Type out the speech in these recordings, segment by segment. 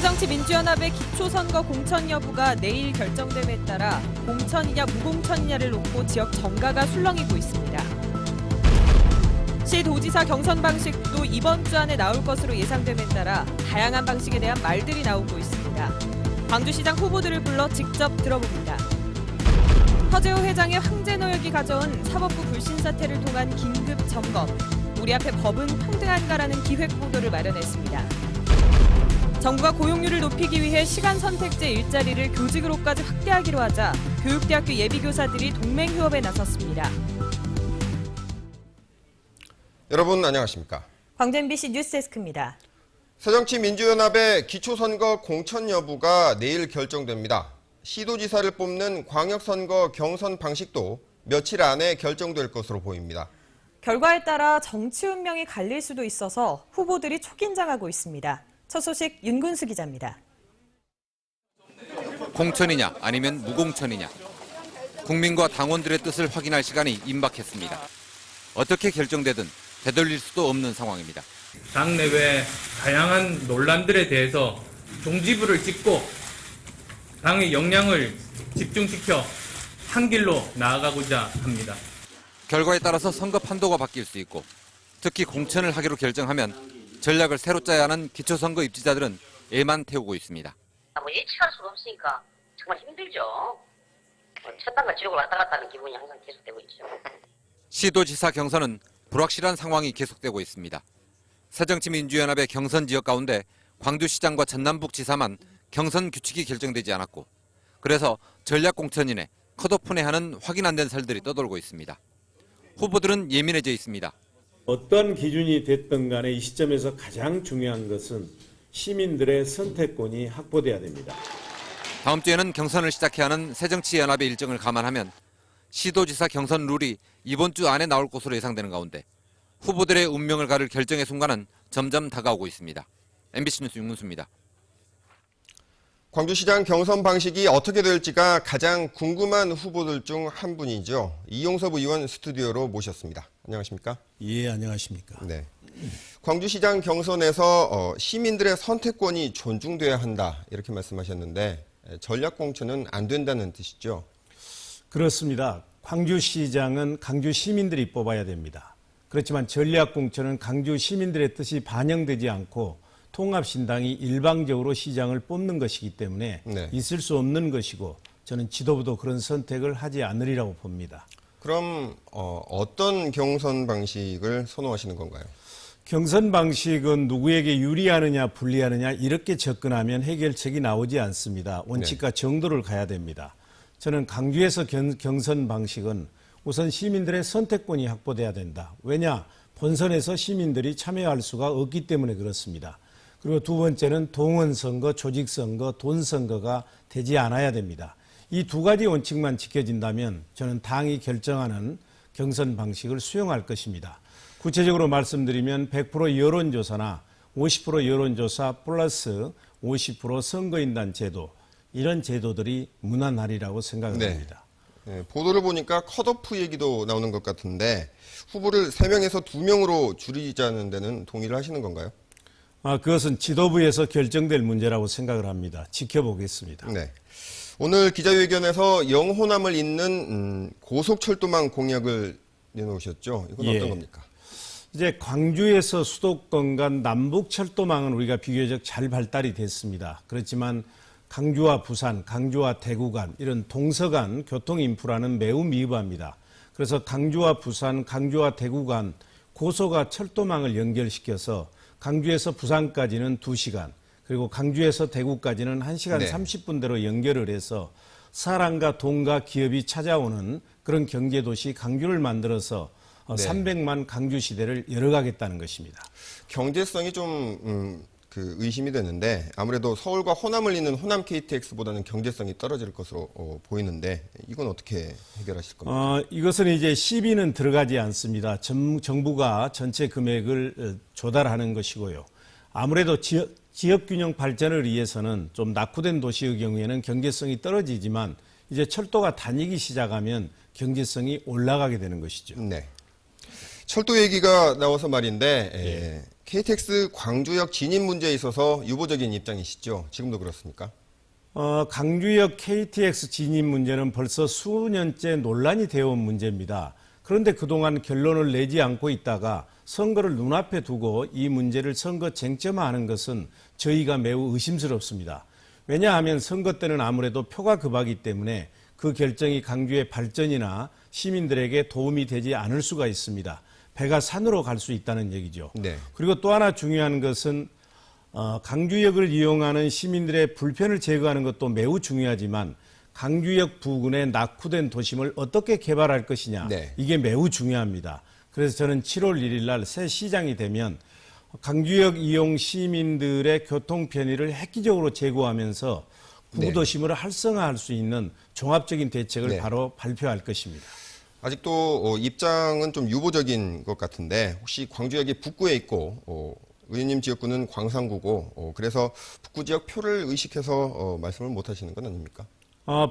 새정치민주연합의 기초선거 공천 여부가 내일 결정됨에 따라 공천이냐 무공천이냐를 놓고 지역 정가가 술렁이고 있습니다. 시도지사 경선 방식도 이번 주 안에 나올 것으로 예상됨에 따라 다양한 방식에 대한 말들이 나오고 있습니다. 광주시장 후보들을 불러 직접 들어봅니다. 허재호 회장의 황제노역이 가져온 사법부 불신 사태를 통한 긴급 점검. 우리 앞에 법은 평등한가라는 기획 보도를 마련했습니다. 정부가 고용률을 높이기 위해 시간 선택제 일자리를 교직으로까지 확대하기로 하자 교육대학교 예비교사들이 동맹휴업에 나섰습니다. 여러분 안녕하십니까? 광주 MBC 뉴스데스크입니다. 새정치민주연합의 기초선거 공천 여부가 내일 결정됩니다. 시도지사를 뽑는 광역선거 경선 방식도 며칠 안에 결정될 것으로 보입니다. 결과에 따라 정치 운명이 갈릴 수도 있어서 후보들이 초긴장하고 있습니다. 첫 소식 윤근수 기자입니다. 공천이냐 아니면 무공천이냐. 국민과 당원들의 뜻을 확인할 시간이 임박했습니다. 어떻게 결정되든 되돌릴 수도 없는 상황입니다. 당내외 다양한 논란들에 대해서 종지부를 찍고 당의 역량을 집중시켜 한 길로 나아가고자 합니다. 결과에 따라서 선거 판도가 바뀔 수 있고 특히 공천을 하기로 결정하면 전략을 새로 짜야 하는 기초선거 입지자들은 애만 태우고 있습니다. 예측할 수가 없으니까 정말 힘들죠. 첫 단과 지옥을 왔다 갔다 하는 기분이 항상 계속되고 있죠. 시도지사 경선은 불확실한 상황이 계속되고 있습니다. 새정치민주연합의 경선 지역 가운데 광주시장과 전남북지사만 경선 규칙이 결정되지 않았고 그래서 전략공천인의 컷오프네 하는 확인 안 된 설들이 떠돌고 있습니다. 후보들은 예민해져 있습니다. 어떤 기준이 됐든 간에 이 시점에서 가장 중요한 것은 시민들의 선택권이 확보돼야 됩니다. 다음 주에는 경선을 시작해야 하는 새정치연합의 일정을 감안하면 시도지사 경선 룰이 이번 주 안에 나올 것으로 예상되는 가운데 후보들의 운명을 가를 결정의 순간은 점점 다가오고 있습니다. MBC 뉴스 윤문수입니다. 광주시장 경선 방식이 어떻게 될지가 가장 궁금한 후보들 중 한 분이죠. 이용섭 의원 스튜디오로 모셨습니다. 안녕하십니까? 예, 안녕하십니까? 네. 광주시장 경선에서 시민들의 선택권이 존중돼야 한다 이렇게 말씀하셨는데 전략공천은 안 된다는 뜻이죠? 그렇습니다. 광주시장은 광주 시민들이 뽑아야 됩니다. 그렇지만 전략공천은 광주 시민들의 뜻이 반영되지 않고 통합신당이 일방적으로 시장을 뽑는 것이기 때문에 네. 있을 수 없는 것이고 저는 지도부도 그런 선택을 하지 않으리라고 봅니다. 그럼 어떤 경선 방식을 선호하시는 건가요? 경선 방식은 누구에게 유리하느냐 불리하느냐 이렇게 접근하면 해결책이 나오지 않습니다. 원칙과 정도를 가야 됩니다. 저는 광주에서 경선 방식은 우선 시민들의 선택권이 확보돼야 된다. 왜냐? 본선에서 시민들이 참여할 수가 없기 때문에 그렇습니다. 그리고 두 번째는 동원선거, 조직선거, 돈선거가 되지 않아야 됩니다. 이 두 가지 원칙만 지켜진다면 저는 당이 결정하는 경선 방식을 수용할 것입니다. 구체적으로 말씀드리면 100% 여론조사나 50% 여론조사 플러스 50% 선거인단 제도, 이런 제도들이 무난하리라고 생각을 합니다. 네, 보도를 보니까 컷오프 얘기도 나오는 것 같은데 후보를 3명에서 2명으로 줄이자는 데는 동의를 하시는 건가요? 그것은 지도부에서 결정될 문제라고 생각을 합니다. 지켜보겠습니다. 네. 오늘 기자회견에서 영호남을 잇는 고속철도망 공약을 내놓으셨죠? 이건 어떤 겁니까? 이제 광주에서 수도권 간 남북철도망은 우리가 비교적 잘 발달이 됐습니다. 그렇지만 광주와 부산, 광주와 대구 간 이런 동서 간 교통 인프라는 매우 미흡합니다. 그래서 광주와 부산, 광주와 대구 간 고속화 철도망을 연결시켜서 광주에서 부산까지는 2시간, 그리고 광주에서 대구까지는 1시간 네. 30분대로 연결을 해서 사람과 돈과 기업이 찾아오는 그런 경제도시 광주를 만들어서 300만 광주 시대를 열어가겠다는 것입니다. 경제성이 좀 의심이 되는데 아무래도 서울과 호남을 잇는 호남 KTX보다는 경제성이 떨어질 것으로 보이는데 이건 어떻게 해결하실 겁니까? 이것은 이제 시비는 들어가지 않습니다. 정부가 전체 금액을 조달하는 것이고요. 아무래도 지역균형 발전을 위해서는 좀 낙후된 도시의 경우에는 경제성이 떨어지지만 이제 철도가 다니기 시작하면 경제성이 올라가게 되는 것이죠. 네. 철도 얘기가 나와서 말인데 KTX 광주역 진입 문제에 있어서 유보적인 입장이시죠? 지금도 그렇습니까? 강주역 KTX 진입 문제는 벌써 수년째 논란이 되어 온 문제입니다. 그런데 그동안 결론을 내지 않고 있다가 선거를 눈앞에 두고 이 문제를 선거 쟁점화하는 것은 저희가 매우 의심스럽습니다. 왜냐하면 선거 때는 아무래도 표가 급하기 때문에 그 결정이 강주의 발전이나 시민들에게 도움이 되지 않을 수가 있습니다. 배가 산으로 갈 수 있다는 얘기죠. 네. 그리고 또 하나 중요한 것은 강주역을 이용하는 시민들의 불편을 제거하는 것도 매우 중요하지만 강주역 부근에 낙후된 도심을 어떻게 개발할 것이냐, 네. 이게 매우 중요합니다. 그래서 저는 7월 1일 날 새 시장이 되면 강주역 이용 시민들의 교통 편의를 획기적으로 제고하면서 구도심을 활성화할 수 있는 종합적인 대책을 네. 바로 발표할 것입니다. 아직도 입장은 좀 유보적인 것 같은데 혹시 광주역이 북구에 있고 의원님 지역구는 광산구고 그래서 북구 지역 표를 의식해서 말씀을 못 하시는 건 아닙니까?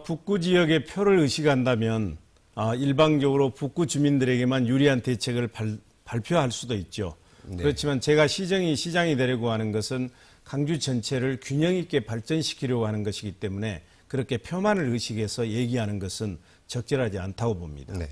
북구 지역의 표를 의식한다면 일방적으로 북구 주민들에게만 유리한 대책을 발표할 수도 있죠. 네. 그렇지만 제가 시장이 되려고 하는 것은 강주 전체를 균형 있게 발전시키려고 하는 것이기 때문에 그렇게 표만을 의식해서 얘기하는 것은 적절하지 않다고 봅니다. 네.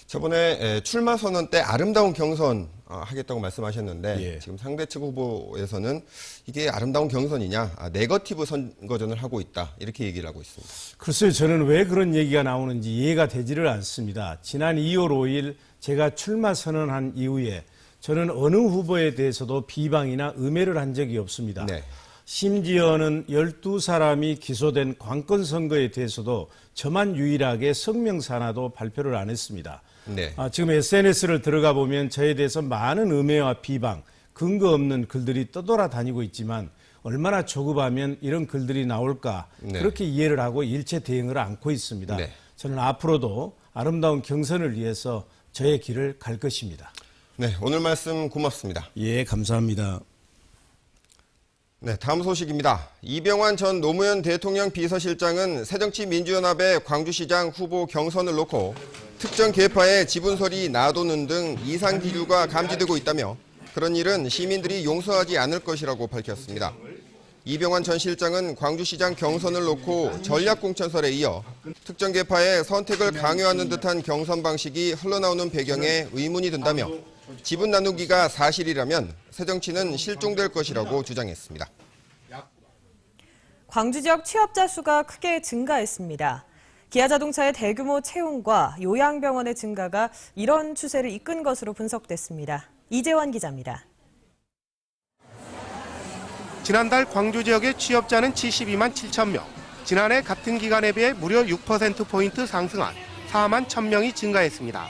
저번에 출마 선언 때 아름다운 경선 하겠다고 말씀하셨는데 예. 지금 상대 측 후보에서는 이게 아름다운 경선이냐, 네거티브 선거전을 하고 있다 이렇게 얘기를 하고 있습니다. 글쎄요, 저는 왜 그런 얘기가 나오는지 이해가 되지를 않습니다. 지난 2월 5일 제가 출마 선언한 이후에 저는 어느 후보에 대해서도 비방이나 음해를 한 적이 없습니다. 네. 심지어는 12사람이 기소된 관건 선거에 대해서도 저만 유일하게 성명서 하나도 발표를 안 했습니다. 네. 지금 SNS를 들어가 보면 저에 대해서 많은 음해와 비방, 근거 없는 글들이 떠돌아다니고 있지만 얼마나 조급하면 이런 글들이 나올까 네. 그렇게 이해를 하고 일체 대응을 안고 있습니다. 네. 저는 앞으로도 아름다운 경선을 위해서 저의 길을 갈 것입니다. 네, 오늘 말씀 고맙습니다. 예, 감사합니다. 네, 다음 소식입니다. 이병환 전 노무현 대통령 비서실장은 새정치민주연합의 광주시장 후보 경선을 놓고 특정 계파의 지분설이 나도는 등 이상 기류가 감지되고 있다며 그런 일은 시민들이 용서하지 않을 것이라고 밝혔습니다. 이병환 전 실장은 광주시장 경선을 놓고 전략공천설에 이어 특정 계파의 선택을 강요하는 듯한 경선 방식이 흘러나오는 배경에 의문이 든다며 지분 나누기가 사실이라면 새정치는 실종될 것이라고 주장했습니다. 광주 지역 취업자 수가 크게 증가했습니다. 기아자동차의 대규모 채용과 요양병원의 증가가 이런 추세를 이끈 것으로 분석됐습니다. 이재원 기자입니다. 지난달 광주 지역의 취업자는 72만 7천 명, 지난해 같은 기간에 비해 무려 6%포인트 상승한 4만 1,000명이 증가했습니다.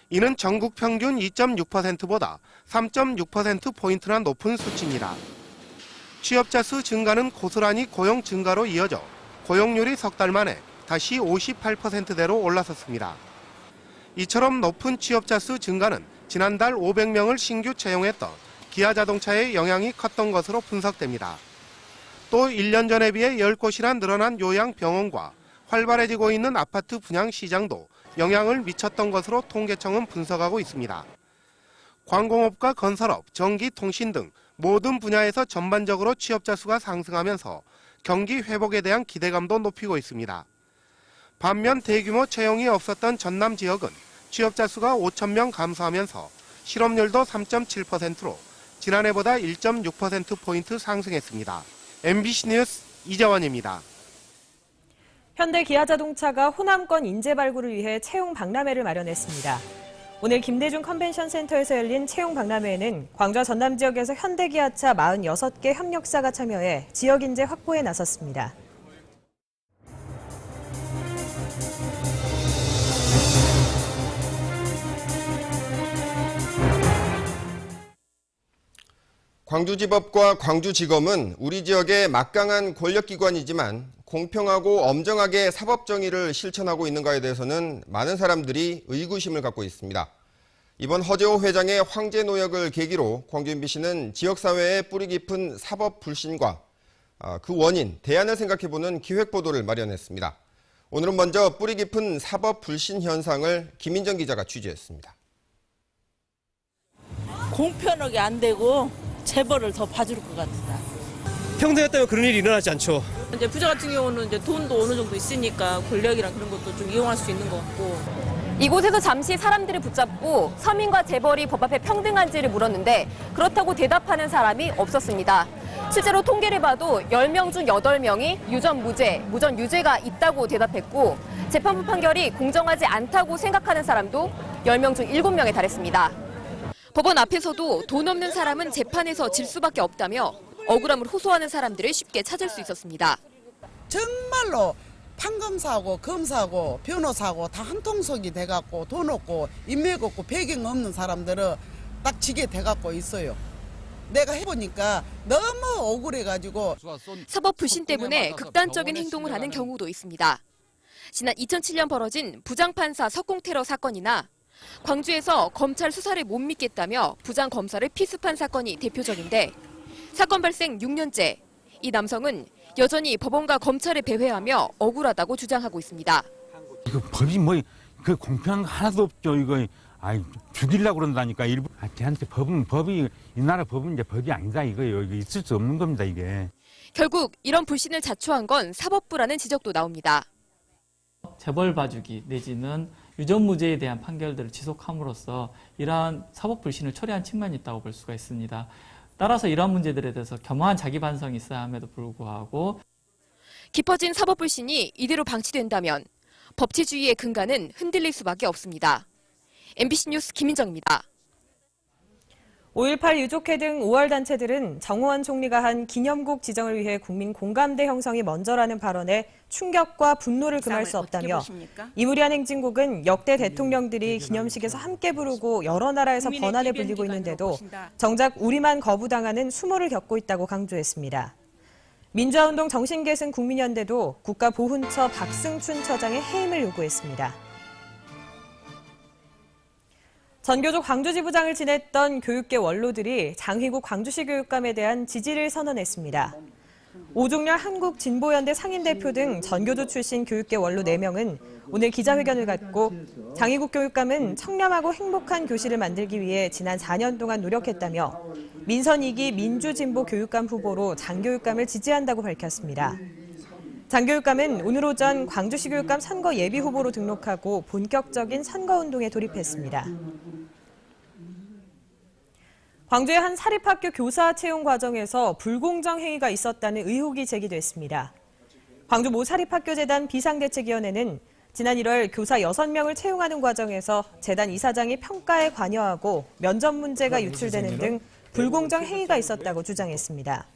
이는 전국 평균 2.6%보다 3.6%포인트나 높은 수치입니다. 취업자 수 증가는 고스란히 고용 증가로 이어져 고용률이 석 달 만에 다시 58%대로 올라섰습니다. 이처럼 높은 취업자 수 증가는 지난달 500명을 신규 채용했던 기아자동차의 영향이 컸던 것으로 분석됩니다. 또 1년 전에 비해 10곳이나 늘어난 요양병원과 활발해지고 있는 아파트 분양 시장도 영향을 미쳤던 것으로 통계청은 분석하고 있습니다. 관공업과 건설업, 전기, 통신 등 모든 분야에서 전반적으로 취업자 수가 상승하면서 경기 회복에 대한 기대감도 높이고 있습니다. 반면 대규모 채용이 없었던 전남 지역은 취업자 수가 5천 명 감소하면서 실업률도 3.7%로 지난해보다 1.6%포인트 상승했습니다. MBC 뉴스 이재원입니다. 현대 기아자동차가 호남권 인재 발굴을 위해 채용 박람회를 마련했습니다. 오늘 김대중 컨벤션 센터에서 열린 채용 박람회에는 광주와 전남 지역에서 현대기아차 46개 협력사가 참여해 지역 인재 확보에 나섰습니다. 광주지법과 광주지검은 우리 지역의 막강한 권력기관이지만 공평하고 엄정하게 사법정의를 실천하고 있는가에 대해서는 많은 사람들이 의구심을 갖고 있습니다. 이번 허재호 회장의 황제 노역을 계기로 광주 MBC는 지역사회의 뿌리 깊은 사법 불신과 그 원인, 대안을 생각해보는 기획보도를 마련했습니다. 오늘은 먼저 뿌리 깊은 사법 불신 현상을 김인정 기자가 취재했습니다. 공평하게 안 되고 재벌을 더 봐줄 것 같다. 평등했다면 그런 일이 일어나지 않죠. 이제 부자 같은 경우는 이제 돈도 어느 정도 있으니까 권력이랑 그런 것도 좀 이용할 수 있는 것 같고. 이곳에서 잠시 사람들을 붙잡고 서민과 재벌이 법 앞에 평등한지를 물었는데 그렇다고 대답하는 사람이 없었습니다. 실제로 통계를 봐도 10명 중 8명이 유전 무죄, 무전 유죄가 있다고 대답했고 재판부 판결이 공정하지 않다고 생각하는 사람도 10명 중 7명에 달했습니다. 법원 앞에서도 돈 없는 사람은 재판에서 질 수밖에 없다며 억울함을 호소하는 사람들을 쉽게 찾을 수 있었습니다. 정말로 판검사하고 검사하고 변호사하고 다 한 통속이 돼갖고 돈 없고 인맥 없고 배경 없는 사람들은 딱 지게 돼갖고 있어요. 내가 해보니까 너무 억울해가지고. 사법 불신 때문에 극단적인 행동을 하는 경우도 있습니다. 지난 2007년 벌어진 부장판사 석공테러 사건이나 광주에서 검찰 수사를 못 믿겠다며 부장검사를 피습한 사건이 대표적인데 사건 발생 6년째 이 남성은 여전히 법원과 검찰을 배회하며 억울하다고 주장하고 있습니다. 이거 법이 그 공평한 거 하나도 없죠. 이거 죽이려고 그런다니까. 일부 걔한테 법이 이 나라 법은 이제 법이 아니다 이거예요. 이거 있을 수 없는 겁니다 이게. 결국 이런 불신을 자초한 건 사법부라는 지적도 나옵니다. 재벌 봐주기 내지는 유전무죄에 대한 판결들을 지속함으로써 이러한 사법 불신을 초래한 측면이 있다고 볼 수가 있습니다. 따라서 이러한 문제들에 대해서 겸허한 자기 반성이 있어야 함에도 불구하고 깊어진 사법 불신이 이대로 방치된다면 법치주의의 근간은 흔들릴 수밖에 없습니다. MBC 뉴스 김민정입니다. 5.18 유족회 등 5월 단체들은 정호원 총리가 한 기념국 지정을 위해 국민 공감대 형성이 먼저라는 발언에 충격과 분노를 금할 수 없다며 이 무리한 행진곡은 역대 대통령들이 기념식에서 함께 부르고 여러 나라에서 번안을 불리고 있는데도 정작 우리만 거부당하는 수모를 겪고 있다고 강조했습니다. 민주화운동 정신계승 국민연대도 국가보훈처 박승춘 처장의 해임을 요구했습니다. 전교조 광주지부장을 지냈던 교육계 원로들이 장희국 광주시 교육감에 대한 지지를 선언했습니다. 오종렬 한국진보연대 상임대표 등 전교조 출신 교육계 원로 4명은 오늘 기자회견을 갖고 장희국 교육감은 청렴하고 행복한 교실을 만들기 위해 지난 4년 동안 노력했다며 민선 2기 민주진보 교육감 후보로 장 교육감을 지지한다고 밝혔습니다. 장 교육감은 오늘 오전 광주시 교육감 선거 예비 후보로 등록하고 본격적인 선거운동에 돌입했습니다. 광주의 한 사립학교 교사 채용 과정에서 불공정 행위가 있었다는 의혹이 제기됐습니다. 광주 모 사립학교재단 비상대책위원회는 지난 1월 교사 6명을 채용하는 과정에서 재단 이사장이 평가에 관여하고 면접 문제가 유출되는 등 불공정 행위가 있었다고 주장했습니다.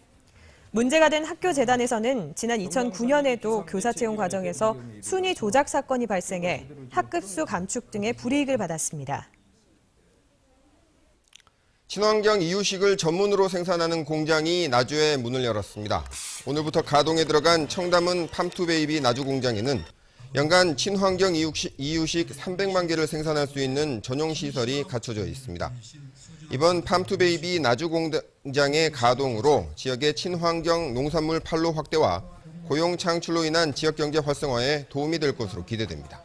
문제가 된 학교 재단에서는 지난 2009년에도 교사 채용 과정에서 순위 조작 사건이 발생해 학급수 감축 등의 불이익을 받았습니다. 친환경 이유식을 전문으로 생산하는 공장이 나주에 문을 열었습니다. 오늘부터 가동에 들어간 청담은 팜투베이비 나주 공장에는 연간 친환경 이유식 300만 개를 생산할 수 있는 전용 시설이 갖춰져 있습니다. 이번 팜투베이비 나주 공장의 가동으로 지역의 친환경 농산물 판로 확대와 고용 창출로 인한 지역 경제 활성화에 도움이 될 것으로 기대됩니다.